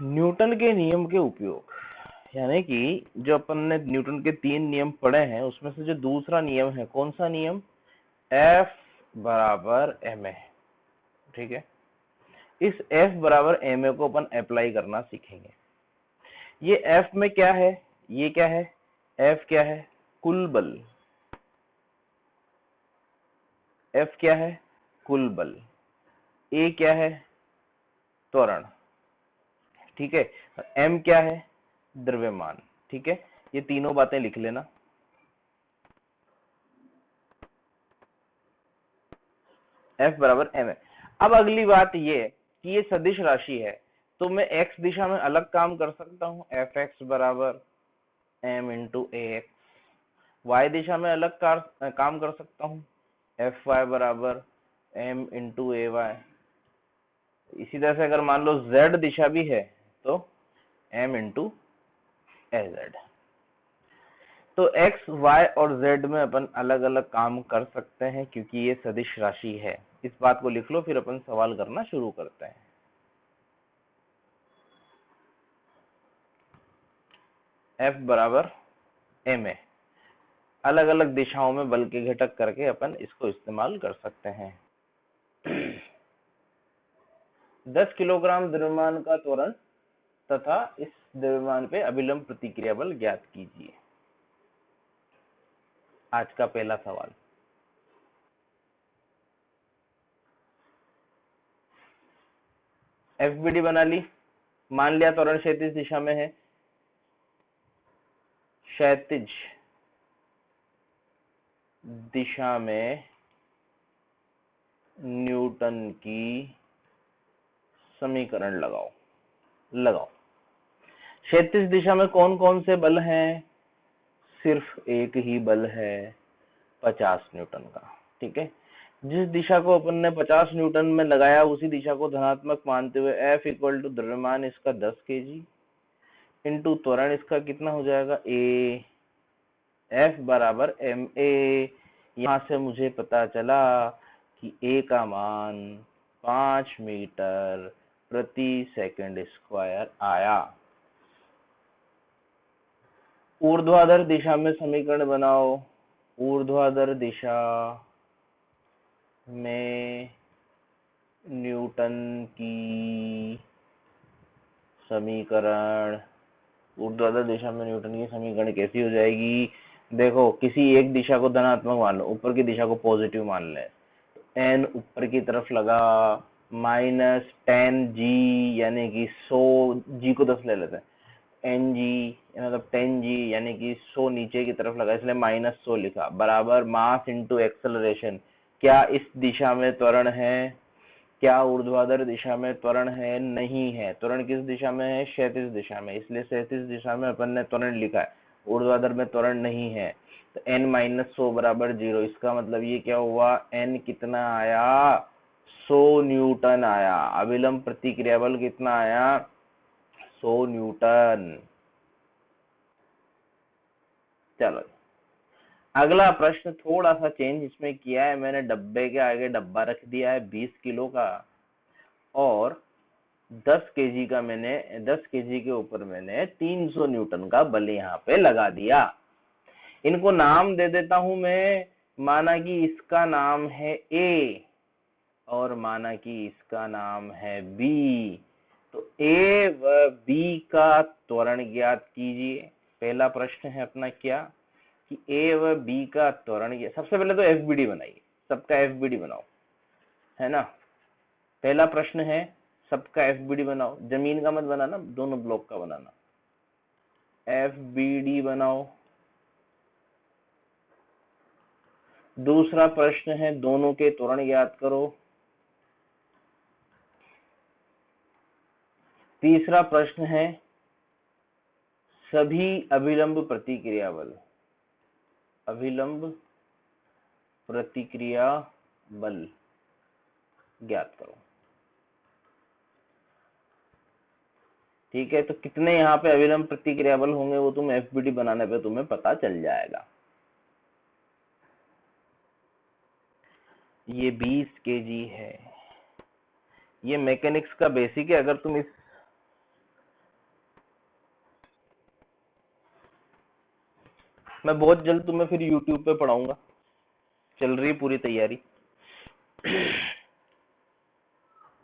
Newton के नियम के उपयोग, यानी कि जो अपन ने न्यूटन के 3 नियम पढ़े हैं उसमें से जो दूसरा नियम है, कौन सा नियम? F बराबर ma। ठीक है, इस F बराबर ma को अपन अप्लाई करना सीखेंगे। ये F में क्या है? ये क्या है? F क्या है? कुल बल। F क्या है? कुल बल। A क्या है? त्वरण। ठीक है, M क्या है? द्रव्यमान। ठीक है, ये तीनों बातें लिख लेना। F बराबर m है। अब अगली बात ये कि ये सदिश राशि है, तो मैं x दिशा में अलग काम कर सकता हूं, fx बराबर m इंटू ax। y दिशा में अलग काम कर सकता हूं, fy बराबर m इंटू ay। इसी तरह से अगर मान लो z दिशा भी है तो m इंटू az। तो x, y और z में अपन अलग अलग काम कर सकते हैं क्योंकि ये सदिश राशि है। इस बात को लिख लो, फिर अपन सवाल करना शुरू करते हैं। F बराबर ma, अलग अलग दिशाओं में बल के घटक करके अपन इसको इस्तेमाल कर सकते हैं। 10 किलोग्राम द्रव्यमान का त्वरण तथा इस द्रव्यमान पे अभिलंब प्रतिक्रिया बल ज्ञात कीजिए। आज का पहला सवाल। FBD बना ली, मान लिया त्वरण क्षैतिज दिशा में है, क्षैतिज दिशा में न्यूटन की समीकरण लगाओ। क्षैतिज दिशा में कौन कौन से बल हैं? सिर्फ एक ही बल है, 50 न्यूटन का। ठीक है, जिस दिशा को अपन ने 50 न्यूटन में लगाया उसी दिशा को धनात्मक मानते हुए F इक्वल टू द्रव्यमान इसका 10 kg इंटू त्वरण इसका कितना हो जाएगा? A। F बराबर ma। यहां से मुझे पता चला कि A का मान 5 मीटर प्रति सेकंड स्क्वायर आया। ऊर्ध्वाधर दिशा में समीकरण बनाओ। ऊर्ध्वाधर दिशा में न्यूटन की समीकरण, ऊर्ध्वाधर दिशा में न्यूटन की समीकरण कैसी हो जाएगी? देखो, किसी एक दिशा को धनात्मक मान लो, ऊपर की दिशा को पॉजिटिव मान ले, n ऊपर की तरफ लगा, माइनस 10g यानी कि 100, g को 10 ले लेते हैं, ng मतलब 10g यानी कि 100 नीचे की तरफ लगा, इसलिए -100 लिखा, बराबर मास इंटू एक्सेलरेशन। क्या इस दिशा में त्वरण है? क्या ऊर्ध्वाधर दिशा में त्वरण है? नहीं है। त्वरण किस दिशा में है? क्षैतिज दिशा में, इसलिए क्षैतिज दिशा में अपन ने त्वरण लिखा है, ऊर्ध्वाधर में त्वरण नहीं है। तो n-100 बराबर 0। इसका मतलब ये क्या हुआ? n कितना आया? 100 न्यूटन आया। अभिलंब प्रतिक्रिया बल कितना आया? 100 न्यूटन। चलो अगला प्रश्न थोड़ा सा चेंज इसमें किया है मैंने, डब्बे के आगे डब्बा रख दिया है 20 किलो का, और 10 केजी का मैंने 10 केजी के ऊपर मैंने 300 न्यूटन का बल यहाँ पे लगा दिया। इनको नाम दे देता हूं मैं, माना कि इसका नाम है ए और माना कि इसका नाम है बी। तो ए व बी का त्वरण ज्ञात कीजिए। पहला प्रश्न है अपना क्या कि ए व बी का त्वरण। सबसे पहले तो एफबीडी बनाइए, सबका एफबीडी बनाओ, है ना। पहला प्रश्न है सबका एफबीडी बनाओ, जमीन का मत बनाना, दोनों ब्लॉक का बनाना। एफबीडी बनाओ। दूसरा प्रश्न है दोनों के त्वरण ज्ञात करो। तीसरा प्रश्न है सभी अभिलंब प्रतिक्रिया बल, अभिलंब प्रतिक्रिया बल ज्ञात करो। ठीक है, तो कितने यहाँ पे अभिलंब प्रतिक्रिया बल होंगे वो तुम एफबीडी बनाने पे तुम्हें पता चल जाएगा। ये 20 केजी है, ये मैकेनिक्स का बेसिक है। अगर तुम इस मैं बहुत जल्द तुम्हें फिर YouTube पे पढ़ाऊंगा, चल रही पूरी तैयारी।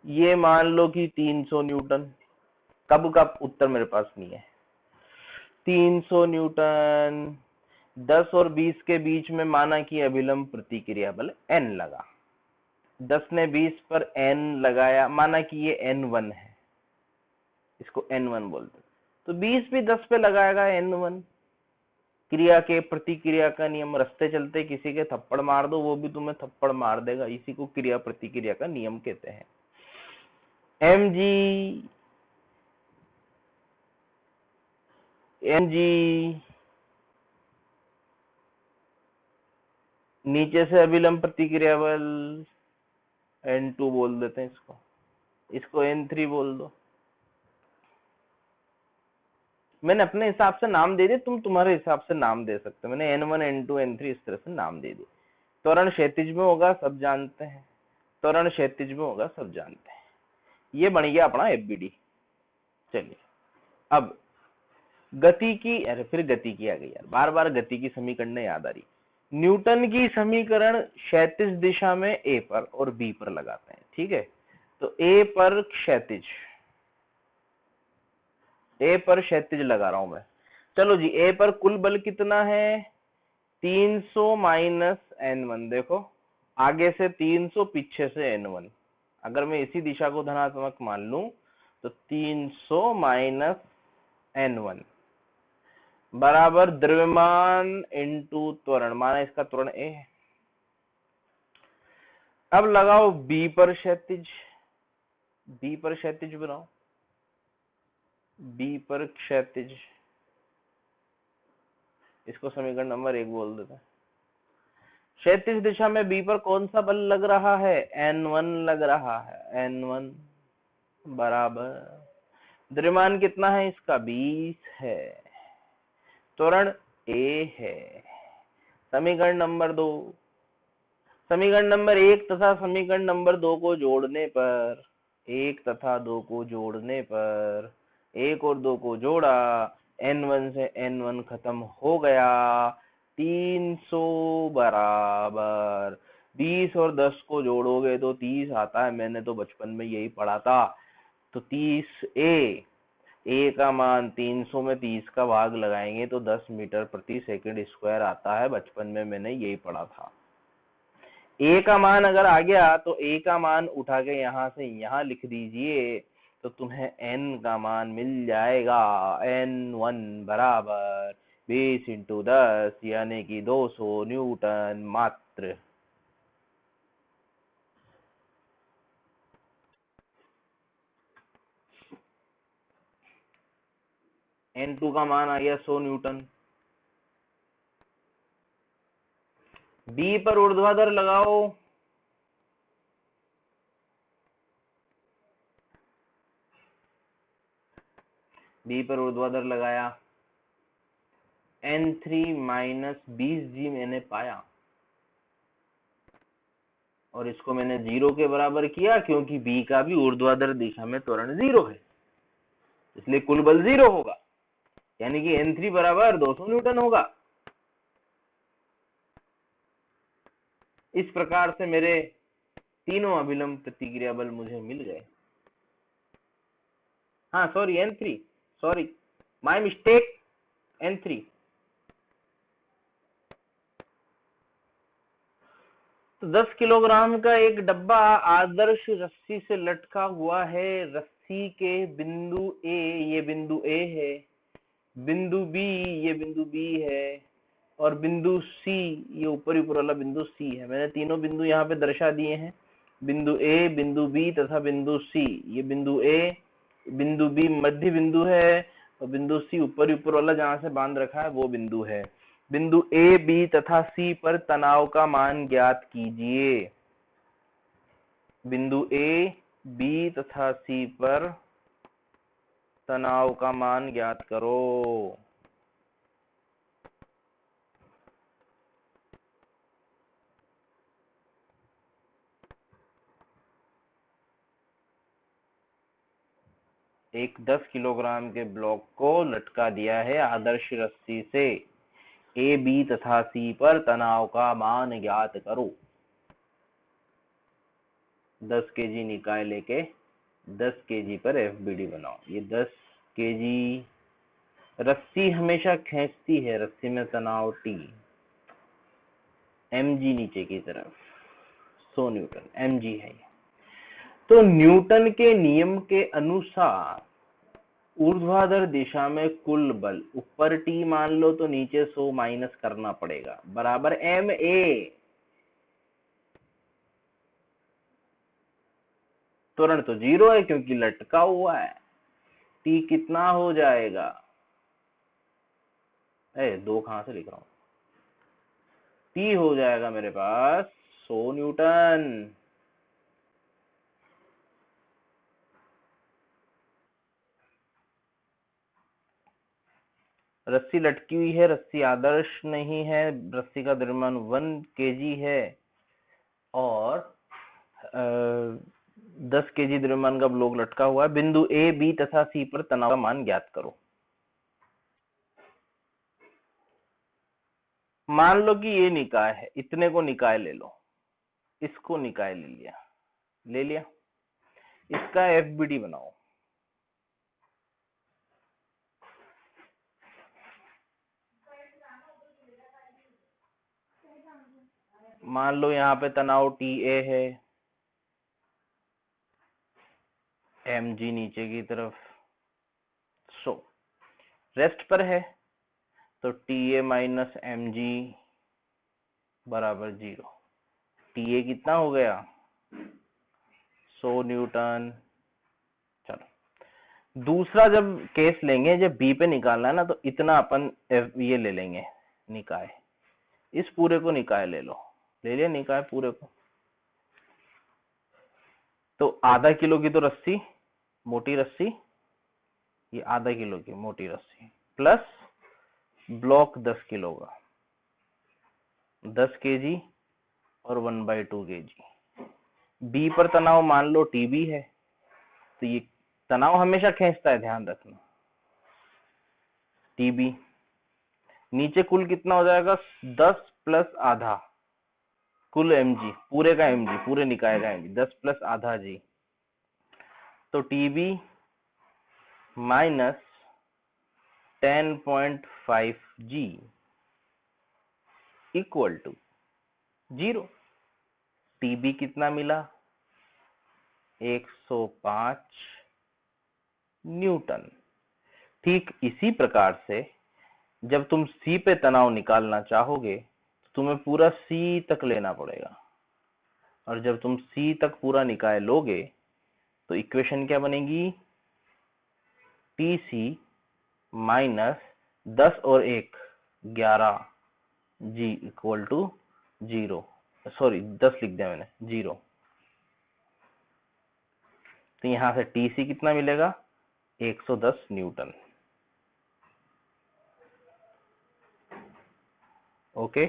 ये मान लो कि 300 न्यूटन, कब का उत्तर मेरे पास नहीं है। 300 न्यूटन 10 और 20 के बीच में माना कि अभिलंब प्रतिक्रिया बल n लगा। 10 ने 20 पर n लगाया, माना कि ये n1 है, इसको n1 बोलते, तो 20 भी 10 पे लगाएगा n1। क्रिया के प्रतिक्रिया का नियम, रास्ते चलते किसी के थप्पड़ मार दो, वो भी तुम्हें थप्पड़ मार देगा, इसी को क्रिया प्रतिक्रिया का नियम कहते हैं। mg नीचे से अभिलंब प्रतिक्रिया बल n2 बोल देते हैं, इसको n3 बोल दो। मैंने अपने हिसाब से नाम दे दिए, तुम तुम्हारे हिसाब से नाम दे सकते हो। मैंने n1 n2 n3 इस तरह से नाम दे दिए। त्वरण क्षैतिज में होगा, सब जानते हैं, त्वरण क्षैतिज में होगा, सब जानते हैं। ये बन गया अपना एफबीडी। चलिए अब गति की, अरे फिर गति की आ गई यार, बार बार गति की समीकरण याद आ रही। न्यूटन की समीकरण क्षैतिज दिशा में ए पर और बी पर लगाते हैं, ठीक है। तो ए पर क्षैतिज, ए पर क्षैतिज लगा रहा हूं मैं। चलो जी, ए पर कुल बल कितना है, 300 माइनस n1। देखो आगे से 300, पीछे से n1। अगर मैं इसी दिशा को धनात्मक मान लूं तो 300 माइनस n1 बराबर द्रव्यमान इंटू त्वरण, माना इसका त्वरण ए है। अब लगाओ बी पर क्षैतिज, बी पर क्षैतिज बनाओ, बी पर क्षैतिज, इसको समीकरण नंबर 1 बोल देते हैं। क्षैतिज दिशा में बी पर कौन सा बल लग रहा है, n1 लग रहा है, n1 बराबर द्रव्यमान कितना है इसका, 20 है, त्वरण ए है। समीकरण नंबर 2, समीकरण नंबर 1 तथा समीकरण नंबर 2 को जोड़ने पर, 1 तथा 2 को जोड़ने पर, 1 और 2 को जोड़ा, n1 से n1 खत्म हो गया, 300 बराबर 20 और 10 को जोड़ोगे तो 30 आता है, मैंने तो बचपन में यही पढ़ा था। तो 30 ए का मान 300 में 30 का भाग लगाएंगे तो 10 मीटर प्रति सेकंड स्क्वायर आता है, बचपन में मैंने यही पढ़ा था। ए का मान अगर आ गया तो ए का मान उठा के यहां से यहां लिख दीजिए, तो तुम्हें n का मान मिल जाएगा, n1 बराबर 20 इंटू 10 यानी कि 200 न्यूटन मात्र। n2 का मान आ गया 100 न्यूटन। बी पर ऊर्ध्वाधर लगाओ, बी पर ऊर्ध्वाधर लगाया, n3 माइनस 20g मैंने पाया, और इसको मैंने 0 के बराबर किया क्योंकि बी का भी ऊर्ध्वाधर दिशा में त्वरण 0 है, इसलिए कुल बल 0 होगा, यानी कि n3 बराबर 200 न्यूटन होगा। इस प्रकार से मेरे तीनों अभिलंब प्रतिक्रिया बल मुझे मिल गए। हाँ sorry n3, sorry my mistake, n3। तो 10 किलोग्राम का एक डब्बा आदर्श रस्सी से लटका हुआ है, रस्सी के बिंदु ए, ये बिंदु ए है, बिंदु बी, ये बिंदु बी है, और बिंदु सी, ये ऊपर ऊपर वाला बिंदु सी है। मैंने तीनों बिंदु यहाँ पे दर्शा दिए हैं, बिंदु ए, बिंदु बी तथा बिंदु सी। ये बिंदु ए, बिंदु बी मध्य बिंदु है, और बिंदु सी ऊपर ऊपर वाला जहां से बांध रखा है वो बिंदु है। बिंदु ए, बी तथा सी पर तनाव का मान ज्ञात कीजिए। बिंदु ए, बी तथा सी पर तनाव का मान ज्ञात करो। एक 10 किलोग्राम के ब्लॉक को लटका दिया है आदर्श रस्सी से, ए बी तथा सी पर तनाव का मान ज्ञात करो। 10 केजी निकाय लेके 10 केजी पर एफबीडी बनाओ। ये 10 केजी रस्सी हमेशा खींचती है, रस्सी में तनाव टी, mg नीचे की तरफ 100 न्यूटन mg है। तो न्यूटन के नियम के अनुसार ऊर्ध्वाधर दिशा में कुल बल, ऊपर टी मान लो तो नीचे 100 माइनस करना पड़ेगा, बराबर ma। त्वरण तो 0 है क्योंकि लटका हुआ है। टी कितना हो जाएगा, 2 कहां से लिख रहा हूं, टी हो जाएगा मेरे पास 100 न्यूटन। रस्सी लटकी हुई है, रस्सी आदर्श नहीं है, रस्सी का द्रव्यमान 1 केजी है और 10 केजी द्रव्यमान का ब्लॉक लटका हुआ है। बिंदु ए बी तथा सी पर तनाव का मान ज्ञात करो। मान लो कि ये निकाय है, इतने को निकाय ले लो, इसको निकाय ले लिया, इसका एफबीडी बनाओ। मान लो यहाँ पे तनाव टी ए है, mg नीचे की तरफ 100 रेस्ट पर है, तो टी ए माइनस mg बराबर 0। टी ए कितना हो गया 100 न्यूटन। चलो दूसरा जब केस लेंगे, जब बी पे निकालना है ना, तो इतना अपन ये ले लेंगे निकाय, इस पूरे को निकाय ले लो, ले लिया निकाय पूरे को। तो आधा किलो की तो रस्सी, मोटी रस्सी, ये आधा किलो की मोटी रस्सी प्लस ब्लॉक 10 किलो का, 10 केजी और 1/2 केजी। बी पर तनाव मान लो टीबी है, तो ये तनाव हमेशा खींचता है, ध्यान रखना, टीबी। नीचे कुल कितना हो जाएगा 10 प्लस आधा, कुल mg, पूरे का mg, पूरे निकाय का mg 10 प्लस आधा जी, तो TB minus 10.5 g equal to 0। TB कितना मिला 105 न्यूटन। ठीक इसी प्रकार से जब तुम सी पे तनाव निकालना चाहोगे तो तुम्हें पूरा सी तक लेना पड़ेगा, और जब तुम सी तक पूरा निकाय लोगे तो इक्वेशन क्या बनेगी, टी सी माइनस 10 और 1 11 जी इक्वल टू 0, सॉरी 10 लिख दिया मैंने, 0। तो यहां से टी सी कितना मिलेगा 110 न्यूटन। ओके